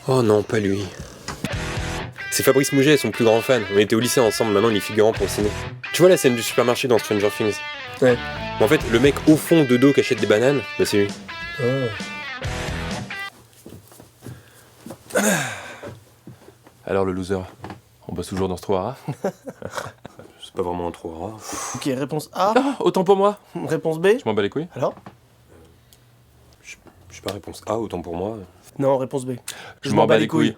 Oh non, pas lui. C'est Fabrice Mouget, son plus grand fan. On était au lycée ensemble, maintenant il est figurant pour le ciné. Tu vois la scène du supermarché dans Stranger Things? Ouais. En fait, le mec au fond de dos qui achète des bananes, bah c'est lui. Oh. Alors le loser, on bosse toujours dans ce trou à rats? C'est pas vraiment un trou rare. Ok, réponse A. Ah, autant pour moi. Réponse B. Je m'en bats les couilles. Alors? Je sais pas, réponse A, autant pour moi. Non, réponse B. Je m'en bats les couilles.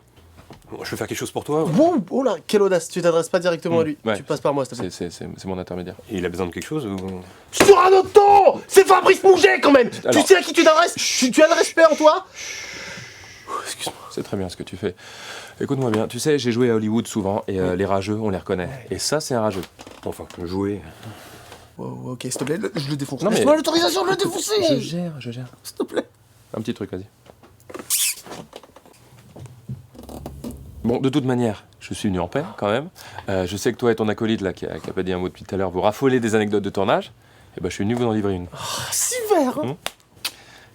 Bon, je peux faire quelque chose pour toi. Wow, oh là, quelle audace. Tu t'adresses pas directement à lui. Ouais. Tu passes par moi, s'il te plaît. C'est mon intermédiaire. Il a besoin de quelque chose ou... Sur un autre ton. C'est Fabrice Mouget quand même. Alors- Tu sais à qui tu t'adresses? Tu as le respect en toi? Excuse-moi, c'est très bien ce que tu fais. Écoute-moi bien, tu sais, j'ai joué à Hollywood souvent et les rageux, on les reconnaît. Et ça, c'est un rageux. Enfin, jouer. Wow, ok, s'il te plaît, je le défonce. Non, mais- Laisse-moi l'autorisation de le défoncer. Je gère. S'il te plaît. Un petit truc, vas-y. Bon, de toute manière, je suis venu en paix, quand même. Je sais que toi et ton acolyte, là, qui a pas dit un mot depuis tout à l'heure, vous raffolez des anecdotes de tournage. Et ben, je suis venu vous en livrer une. Si vert.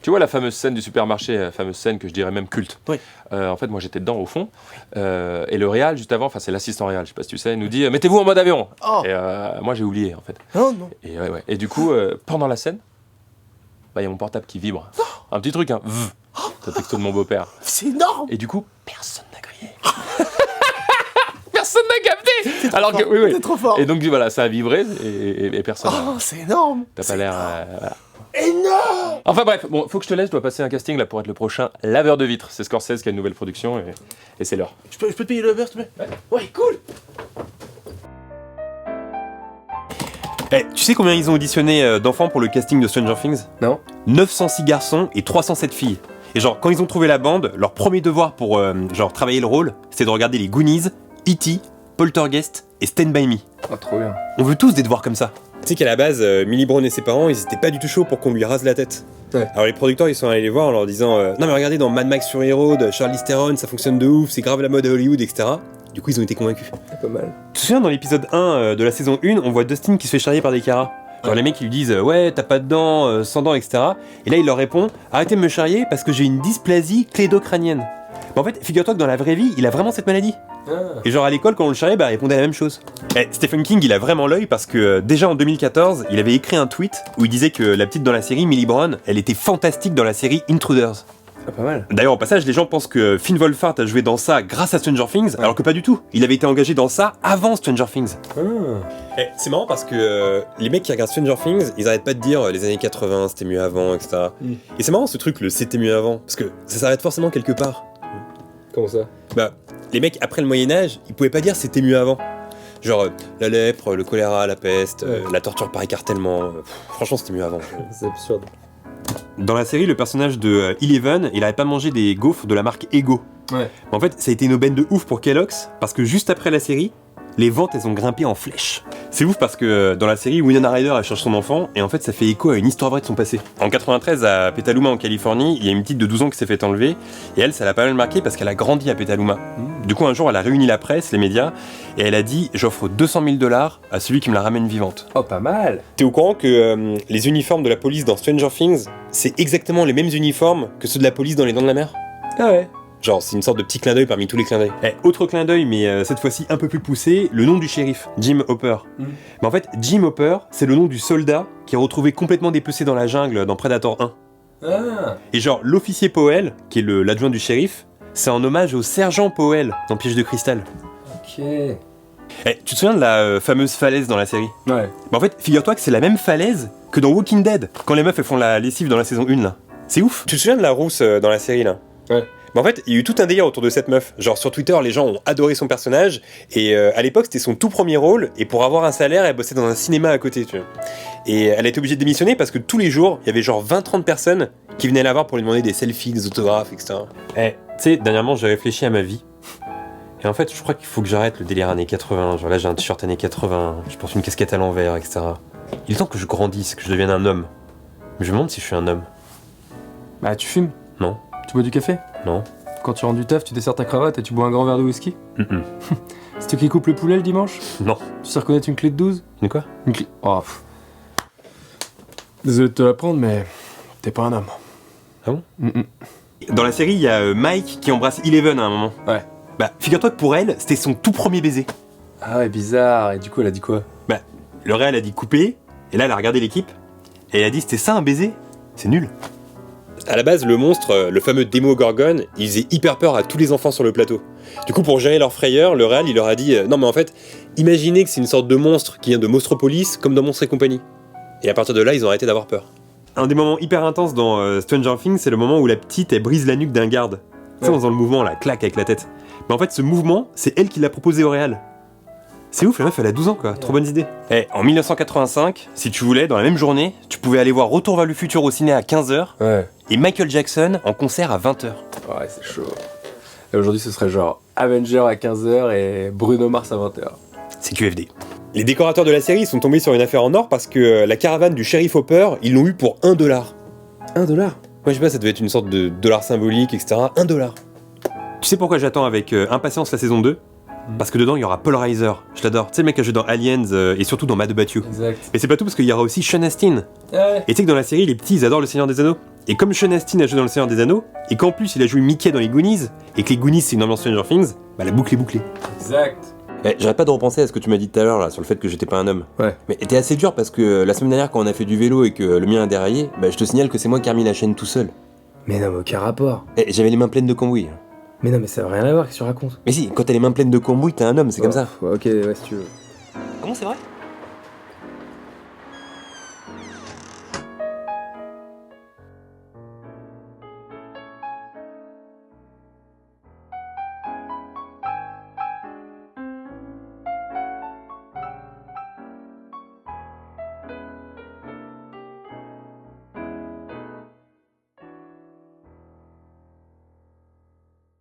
Tu vois la fameuse scène du supermarché, la fameuse scène que je dirais même culte. Oui. En fait, moi j'étais dedans au fond, et le réal juste avant, enfin c'est l'assistant réal, je sais pas si tu sais, il nous dit mettez-vous en mode avion. Oh. Et moi j'ai oublié en fait. Non, non. Et ouais. Et du coup, pendant la scène, bah il y a mon portable qui vibre. Un petit truc, hein. C'est un texto de mon beau-père. C'est énorme. Et du coup, personne n'a crié. Personne n'a capté. Alors que oui. T'es trop fort. Et donc voilà, ça a vibré et personne. Oh, c'est énorme. T'as pas l'air. Voilà. Énorme. Enfin bref, bon, faut que je te laisse, je dois passer un casting là pour être le prochain laveur de vitres. C'est Scorsese qui a une nouvelle production et c'est l'heure. Je peux te payer le beurre, s'il te plaît? Ouais, cool. Eh, tu sais combien ils ont auditionné d'enfants pour le casting de Stranger Things? Non. 906 garçons et 307 filles. Et genre, quand ils ont trouvé la bande, leur premier devoir pour genre travailler le rôle, c'était de regarder les Goonies, E.T., Poltergeist et Stand By Me. Ah, trop bien. On veut tous des devoirs comme ça. Tu sais qu'à la base, Millie Brown et ses parents, ils étaient pas du tout chauds pour qu'on lui rase la tête. Ouais. Alors les producteurs, ils sont allés les voir en leur disant non mais regardez, dans Mad Max Fury Road, Charlize Theron, ça fonctionne de ouf, c'est grave la mode à Hollywood, etc. Du coup, ils ont été convaincus. Pas mal. Tu te souviens, dans l'épisode 1 de la saison 1, on voit Dustin qui se fait charrier par des caras. Genre les mecs ils lui disent ouais t'as pas de dents, sans dents, etc. Et là il leur répond arrêtez de me charrier parce que j'ai une dysplasie cléidocrânienne. Mais en fait figure-toi que dans la vraie vie il a vraiment cette maladie. Et genre à l'école quand on le charriait bah il répondait la même chose. Et Stephen King il a vraiment l'œil parce que déjà en 2014 il avait écrit un tweet où il disait que la petite dans la série Millie Brown elle était fantastique dans la série Intruders. Ah, pas mal. D'ailleurs, au passage, les gens pensent que Finn Wolfhard a joué dans ça grâce à Stranger Things, alors que pas du tout. Il avait été engagé dans ça avant Stranger Things. C'est marrant parce que les mecs qui regardent Stranger Things, ils arrêtent pas de dire les années 80, c'était mieux avant, etc. Et c'est marrant ce truc, le c'était mieux avant, parce que ça s'arrête forcément quelque part. Comment ça? Bah, les mecs, après le Moyen-Âge, ils pouvaient pas dire c'était mieux avant. Genre, la lèpre, le choléra, la peste, la torture par écartèlement. Franchement, c'était mieux avant. C'est absurde. Dans la série, le personnage de Eleven, il arrête pas de manger des gaufres de la marque Ego. Ouais. En fait, ça a été une aubaine de ouf pour Kellogg's, parce que juste après la série, les ventes, elles ont grimpé en flèche. C'est ouf parce que dans la série, Winona Ryder, elle cherche son enfant, et en fait, ça fait écho à une histoire vraie de son passé. En 93, à Petaluma, en Californie, il y a une petite de 12 ans qui s'est fait enlever, et elle, ça l'a pas mal marqué parce qu'elle a grandi à Petaluma. Du coup, un jour, elle a réuni la presse, les médias, et elle a dit « J'offre 200 000 $ à celui qui me la ramène vivante ». Oh, pas mal. T'es au courant que les uniformes de la police dans Stranger Things, c'est exactement les mêmes uniformes que ceux de la police dans Les Dents de la Mer? Ah ouais. Genre, c'est une sorte de petit clin d'œil parmi tous les clins d'œil. Autre clin d'œil, mais cette fois-ci un peu plus poussé, le nom du shérif, Jim Hopper. Mais en fait, Jim Hopper, c'est le nom du soldat qui est retrouvé complètement dépecé dans la jungle dans Predator 1. Ah. Et genre, l'officier Powell, qui est l'adjoint du shérif, c'est en hommage au sergent Powell dans Piège de cristal. Ok. Tu te souviens de la fameuse falaise dans la série? Ouais. Bah en fait, figure-toi que c'est la même falaise que dans Walking Dead, quand les meufs elles font la lessive dans la saison 1 là. C'est ouf. Tu te souviens de la rousse dans la série là? Ouais. Bah en fait, il y a eu tout un délire autour de cette meuf. Genre sur Twitter, les gens ont adoré son personnage, et à l'époque c'était son tout premier rôle, et pour avoir un salaire, elle bossait dans un cinéma à côté, tu vois. Et elle a été obligée de démissionner parce que tous les jours, il y avait genre 20-30 personnes qui venaient la voir pour lui demander des selfies, des autographes, etc. Tu sais, dernièrement j'ai réfléchi à ma vie. Et en fait, je crois qu'il faut que j'arrête le délire années 80. Genre là, j'ai un t-shirt années 80, je porte une casquette à l'envers, etc. Il est temps que je grandisse, que je devienne un homme. Mais je me demande si je suis un homme. Bah tu fumes, Non, tu bois du café. non. Quand tu rentres du taf, tu desserres ta cravate et tu bois un grand verre de whisky. Mm-mm. C'est toi qui coupe le poulet le dimanche. Non. Tu sais reconnaître une clé de 12. De quoi? Une clé... Oh, pff. Désolé de te l'apprendre, mais t'es pas un homme. Ah bon? Mm-mm. Dans la série, il y a Mike qui embrasse Eleven à un moment. Ouais. Bah, figure-toi que pour elle, c'était son tout premier baiser. Ah ouais, bizarre. Et du coup, elle a dit quoi? Le réel a dit couper, et là, elle a regardé l'équipe, et elle a dit c'était ça un baiser? C'est nul. À la base, le monstre, le fameux Démogorgon, il faisait hyper peur à tous les enfants sur le plateau. Du coup, pour gérer leur frayeur, le réel, il leur a dit non, mais en fait, imaginez que c'est une sorte de monstre qui vient de Monstropolis, comme dans Monstres et compagnie. Et à partir de là, ils ont arrêté d'avoir peur. Un des moments hyper intenses dans Stranger Things, c'est le moment où la petite, elle brise la nuque d'un garde. Tu sais, en faisant le mouvement, là, clac avec la tête. Mais en fait, ce mouvement, c'est elle qui l'a proposé au réel. C'est ouf, la meuf elle a 12 ans quoi, trop bonnes idées. En 1985, si tu voulais, dans la même journée, tu pouvais aller voir Retour vers le futur au ciné à 15h Ouais. et Michael Jackson en concert à 20h. Ouais, c'est chaud. Et aujourd'hui, ce serait genre Avenger à 15h et Bruno Mars à 20h. C'est QFD. Les décorateurs de la série sont tombés sur une affaire en or parce que la caravane du shérif Hopper, ils l'ont eu pour $1. $1? Moi je sais pas, ça devait être une sorte de dollar symbolique, etc. $1. Tu sais pourquoi j'attends avec impatience la saison 2 ? Parce que dedans il y aura Paul Reiser, je l'adore. Tu sais le mec qui a joué dans Aliens et surtout dans Mad About You. Exact. Et c'est pas tout parce qu'il y aura aussi Sean Astin. Ouais. Et tu sais que dans la série, les petits, ils adorent le Seigneur des Anneaux. Et comme Sean Astin a joué dans le Seigneur des Anneaux, et qu'en plus il a joué Mickey dans les Goonies, et que les Goonies c'est une ambiance Stranger Things, bah la boucle est bouclée. Exact. J'arrête pas de repenser à ce que tu m'as dit tout à l'heure là, sur le fait que j'étais pas un homme. Ouais. Mais t'es assez dur parce que la semaine dernière quand on a fait du vélo et que le mien a déraillé, bah je te signale que c'est moi qui ai remis la chaîne tout seul. Mais non, mais aucun rapport. J'avais les mains pleines de cambouis. Mais non, mais ça n'a rien à voir, qu'est-ce que tu racontes? Mais si, quand t'as les mains pleines de cambouis, t'es un homme, c'est comme ça. Ouais, ok, ouais, si tu veux. Comment c'est vrai ?